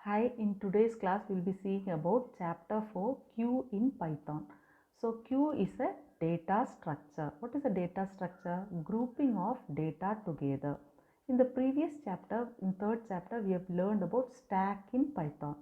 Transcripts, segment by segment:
Hi, in today's class we will be seeing about chapter 4 queue in Python. So queue is a data structure. What is a data structure? Grouping of data together. In the previous chapter, in third chapter, we have learned about stack in Python.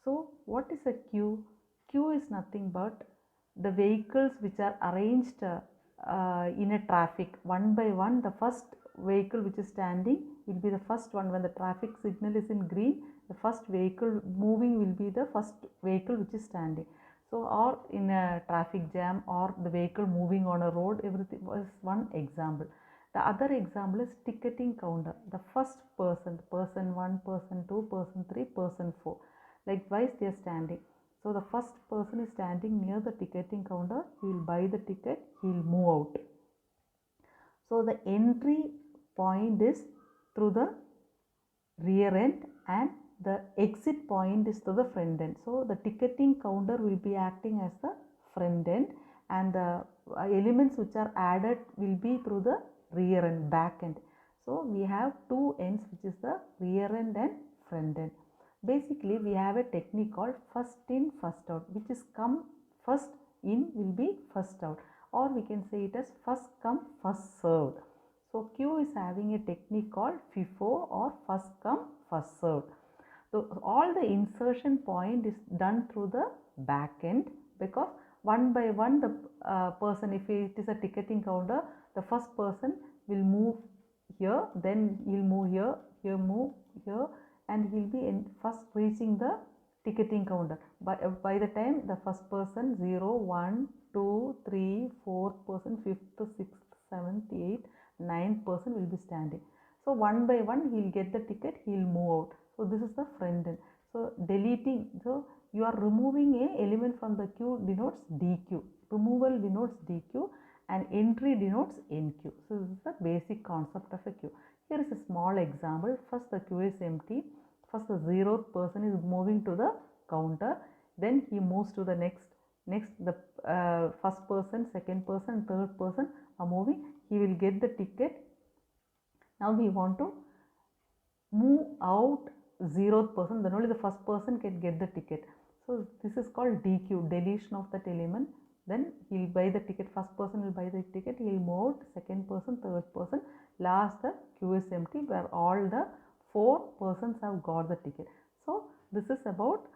So what is a queue? Queue is nothing but the vehicles which are arranged in a traffic one by one. The first vehicle which is standing will be the first one. When the traffic signal is in green, the first vehicle moving will be the first vehicle which is standing. So, or in a traffic jam, or the vehicle moving on a road, everything was one example. The other example is ticketing counter. The first person, person 1, person 2, person 3, person 4. Likewise, they are standing. So the first person is standing near the ticketing counter. He will buy the ticket. He will move out. So the entry point is through the rear end and the exit point is to the front end. So the ticketing counter will be acting as the front end, and the elements which are added will be through the rear end, back end. So we have two ends, which is the rear end and front end. Basically we have a technique called first in first out, which is come first in will be first out, or we can say it as first come first served. So queue is having a technique called FIFO, or first come first served. So all the insertion point is done through the back end, because one by one the person, if it is a ticketing counter, the first person will move here, then he will move here, move here, and he will be in first reaching the ticketing counter. By the time the first person 0, 1, 2, 3, 4 person, 5th, 6th, 7th, 8th, 9th person will be standing. So one by one he will get the ticket, he will move out. So this is the front end. So deleting, so you are removing a element from the queue denotes DQ. Removal denotes DQ and entry denotes NQ. So this is the basic concept of a queue. Here is a small example. First the queue is empty. First the 0th person is moving to the counter. Then he moves to the next the first person, second person, third person are moving. He will get the ticket. Now we want to move out 0th person, then only the first person can get the ticket. So this is called DQ, deletion of that element. Then he will buy the ticket, first person will buy the ticket, he will move out, second person, third person, last the queue is empty, where all the 4 persons have got the ticket. So this is about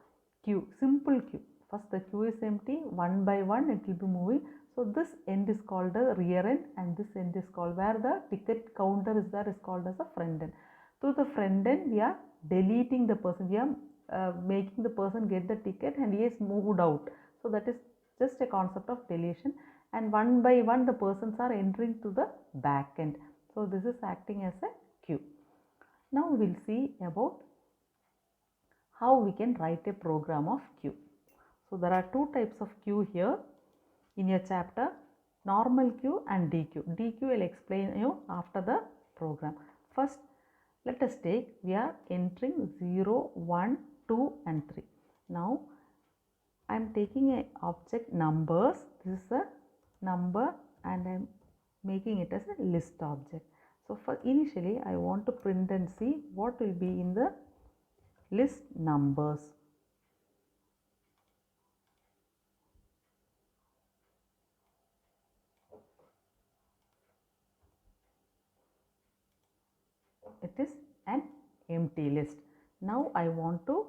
queue, simple queue. First the queue is empty, one by one it will be moving. So this end is called the rear end, and this end is called, where the ticket counter is there, is called as a front end. Through the front end we are deleting the person, we are making the person get the ticket and he is moved out. So that is just a concept of deletion, and one by one the persons are entering to the back end. So this is acting as a queue. Now we will see about how we can write a program of queue. So there are two types of queue here in your chapter, normal queue and DQ. DQ will explain you after the program. First let us take, we are entering 0, 1, 2 and 3. Now I am taking a object numbers. This is a number and I am making it as a list object. So for initially I want to print and see what will be in the list numbers. It is an empty list. Now I want to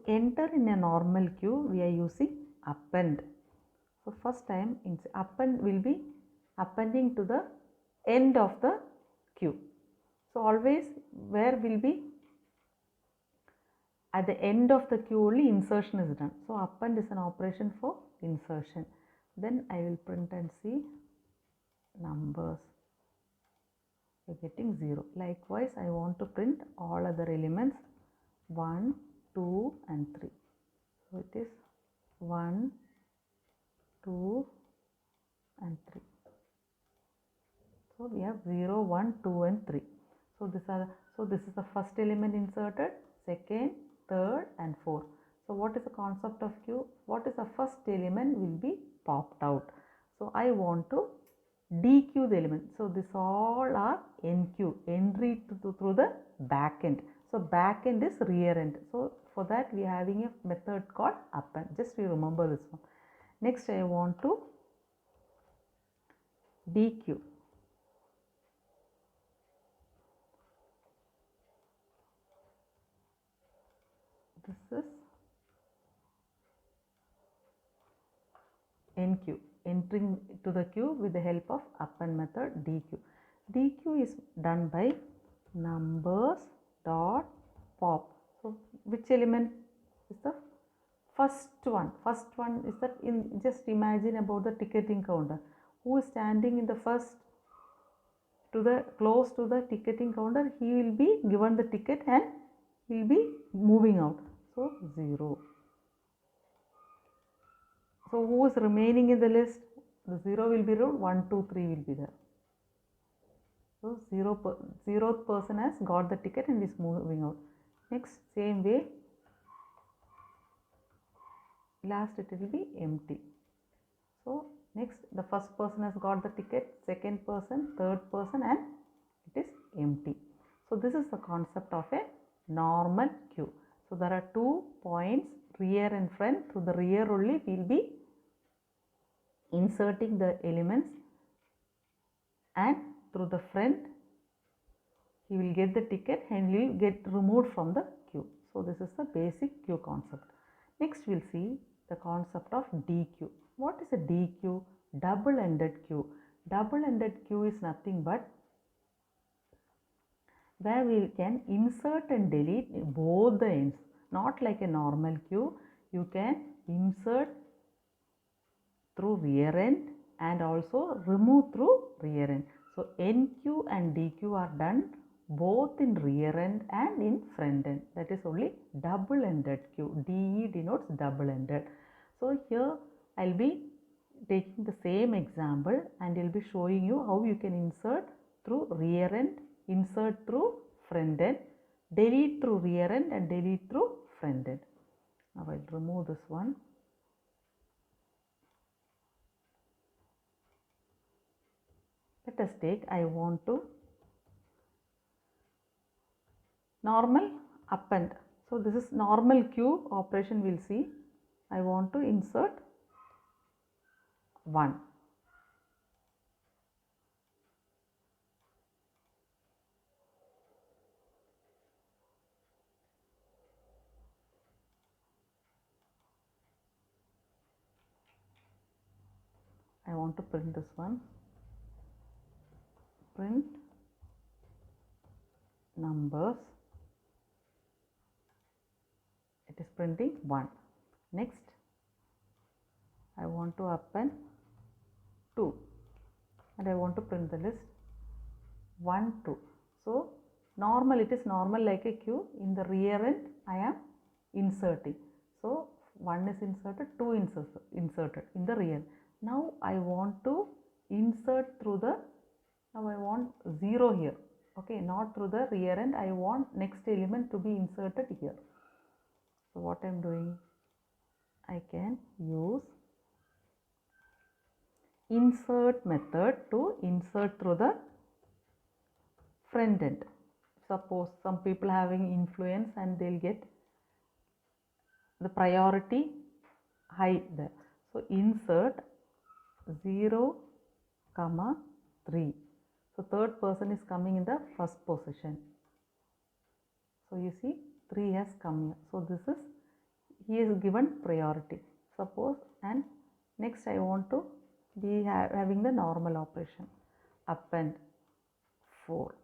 enter in a normal queue, we are using append. So first time append will be appending to the end of the queue. So always where will be at the end of the queue only insertion is done. So append is an operation for insertion. Then I will print and see numbers. You are getting 0. Likewise I want to print all other elements 1, 2 and 3. So it is 1, 2 and 3. So we have 0, 1, 2 and 3. So this is the first element inserted, second, third and fourth. So what is the concept of queue? What is the first element will be popped out. So I want to DQ the element. So this all are NQ, entry through the back end. So back end is rear end. So for that we are having a method called append. Just you remember this one. Next I want to DQ. This is NQ, entering to the queue with the help of append method DQ. DQ is done by numbers dot pop. So which element is the first one? First one is that in, just imagine about the ticketing counter. Who is standing in the first to the close to the ticketing counter, he will be given the ticket and he will be moving out. So 0. So who is remaining in the list? The 0 will be removed, 1, 2, 3 will be there. So 0th person has got the ticket and is moving out. Next, same way, last it will be empty. So next, the first person has got the ticket, second person, third person, and it is empty. So this is the concept of a normal queue. So there are 2 points, rear and front. Through the rear only we will be inserting the elements, and through the front he will get the ticket and he will get removed from the queue. So this is the basic queue concept. Next we will see the concept of DQ. What is a DQ? Double-ended queue. Double-ended queue is nothing but where we can insert and delete both the ends. Not like a normal queue. You can insert through rear end and also remove through rear end. So NQ and DQ are done both in rear end and in front end. That is only double-ended queue. DE denotes double-ended. So here I will be taking the same example and I will be showing you how you can insert through rear end, insert through front end, delete through rear end and delete through front end. Now I will remove this one. Let us take, I want to normal append. So this is normal queue operation we will see. I want to insert 1. I want to print this one. Print numbers. It is printing 1. Next, I want to append 2 and I want to print the list 1, 2. So normal, it is normal like a queue. In the rear end I am inserting. So 1 is inserted, 2 inserted in the rear. Now I want to insert through the, now I want 0 here. Okay, not through the rear end. I want next element to be inserted here. So what I am doing, I can use insert method to insert through the front end. Suppose some people having influence and they will get the priority high there. So insert 0, 3. So third person is coming in the first position. So you see 3 has come here. So this is, he is given priority. Suppose, and next I want to be having the normal operation. Append 4.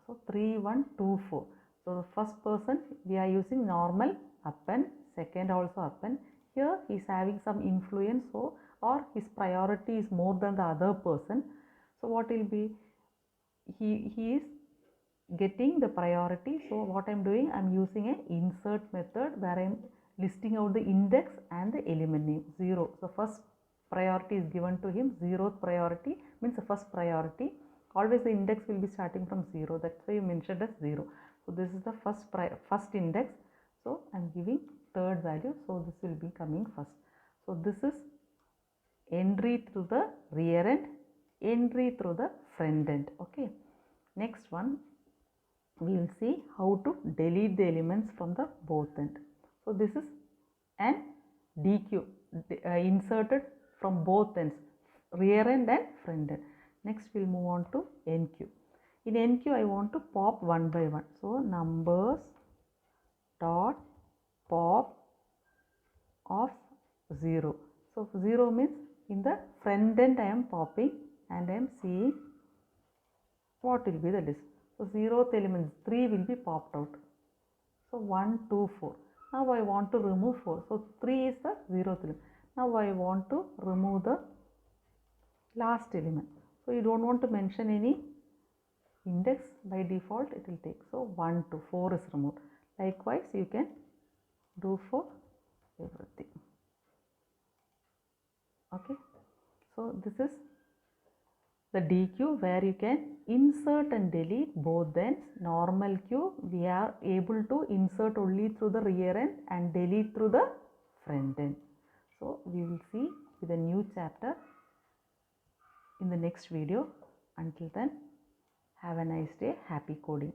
So 3, 1, 2, 4. So the first person we are using normal append, second also append. Here he is having some influence, so or his priority is more than the other person. So what will be, he is getting the priority. So what I am doing, I am using a insert method where I am listing out the index and the element name 0. So first priority is given to him. 0th priority means the first priority. Always the index will be starting from 0. That's why you mentioned as 0. So this is the first index. So I am giving third value. So this will be coming first. So this is entry through the rear end, entry through the front end. Okay. Next one, we will see how to delete the elements from the both end. So this is an DQ inserted from both ends, rear end and front end. Next we'll move on to NQ. In NQ I want to pop one by one. So numbers dot pop of 0. So 0 means in the front end I am popping and I am seeing what will be the list. So 0th element 3 will be popped out. So 1, 2, 4. Now I want to remove 4. So 3 is the 0th element. Now I want to remove the last element. So you don't want to mention any index, by default it will take. So 1, 2, 4 is removed. Likewise you can do for everything. Okay. So this is the DQ where you can insert and delete both ends. Normal queue we are able to insert only through the rear end and delete through the front end. So we will see with a new chapter in the next video. Until then, have a nice day. Happy coding.